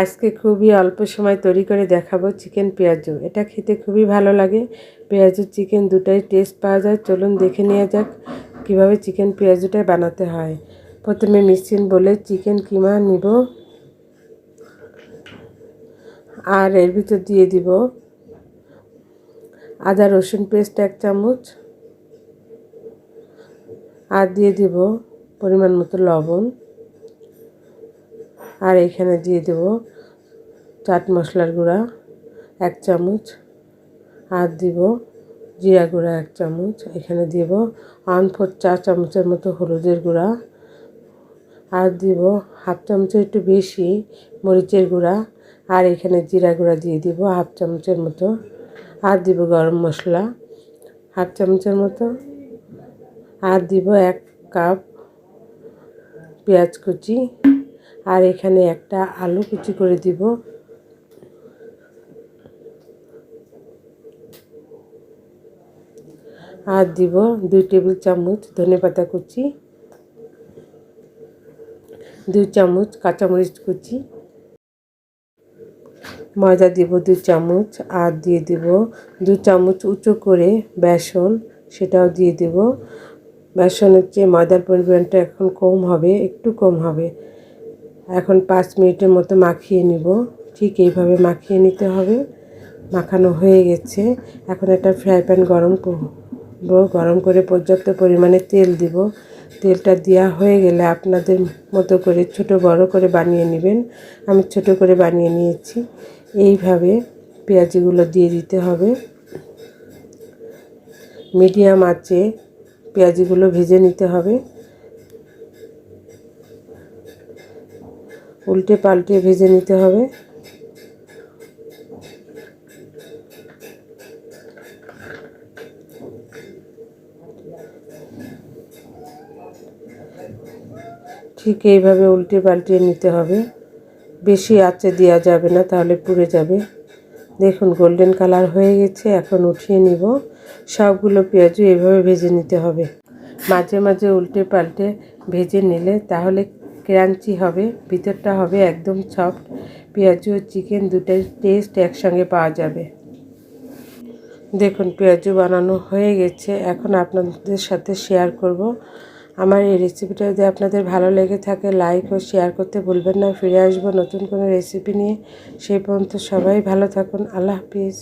আজকে খুবই অল্প সময় তৈরি করে দেখাবো চিকেন পেঁয়াজু। এটা খেতে খুবই ভালো লাগে। পেঁয়াজু চিকেন দুটাই টেস্ট পাওয়া যায়। চলুন দেখে নেওয়া যাক কীভাবে চিকেন পেঁয়াজুটা বানাতে হয়। প্রথমে মেশিন বলে চিকেন কিমা নিব, আর এর ভিতর দিয়ে দিব আদা রসুন পেস্ট 1 চামচ, আর দিয়ে দিব পরিমাণ মতো লবণ, আর এখানে দিয়ে দেব চাট মশলার গুঁড়া 1 চামচ, আর দিব জিরা গুঁড়া 1 চামচ, এখানে দিব 1/4 চা চামচের মতো হলুদের গুঁড়া, আর দিব হাফ চামচের একটু বেশি মরিচের গুঁড়া, আর এখানে জিরা গুঁড়া দিয়ে দিব হাফ চামচের মতো, আর দিব গরম মশলা হাফ চামচের মতো, আর দিব 1 কাপ পেঁয়াজ কুচি, আর এখানে একটা আলু কুচি করে দিব, আর দিব 2 টেবিল চামচ ধনেপাতা কুচি, 2 চামচ কাঁচামরিচ কুচি, ময়দা দিব 2 চামচ, আর দিয়ে দিব 2 চামচ উঁচু করে বেসন, সেটাও দিয়ে দেব। বেসনের চেয়ে ময়দার পরিমাণটা এখন কম হবে, একটু কম হবে। এখন 5 মিনিটের মতো মাখিয়ে নিব। ঠিক এইভাবে মাখিয়ে নিতে হবে। মাখানো হয়ে গেছে। এখন একটা ফ্রাই প্যান গরম করব, গরম করে পর্যাপ্ত পরিমাণে তেল দিব। তেলটা দেওয়া হয়ে গেলে আপনাদের মতো করে ছোট বড় করে বানিয়ে নেবেন। আমি ছোট করে বানিয়ে নিয়েছি। এইভাবে পেঁয়াজগুলো দিয়ে দিতে হবে। মিডিয়াম আঁচে পেঁয়াজগুলো ভেজে নিতে হবে। উল্টে পাল্টে ভেজে নিতে হবে। ঠিক এইভাবে উল্টে পাল্টে নিতে হবে। বেশি আঁচে দেওয়া যাবে না, তাহলে পুড়ে যাবে। দেখুন গোল্ডেন কালার হয়ে গেছে। এখন উঠিয়ে নিব। সবগুলো পেঁয়াজু এইভাবে ভেজে নিতে হবে। মাঝে মাঝে উল্টে পাল্টে ভেজে নিলে তাহলে ক্রাঞ্চি হবে, ভিতরটা হবে একদম সফট। পেঁয়াজু ও চিকেন দুটাই টেস্ট একসঙ্গে পাওয়া যাবে। দেখুন পেঁয়াজু বানানো হয়ে গেছে। এখন আপনাদের সাথে শেয়ার করব। আমার এই রেসিপিটা যদি আপনাদের ভালো লেগে থাকে লাইক ও শেয়ার করতে ভুলবেন না। ফিরে আসবো নতুন কোনো রেসিপি নিয়ে। সেই পর্যন্ত সবাই ভালো থাকুন। আল্লাহ হাফিজ।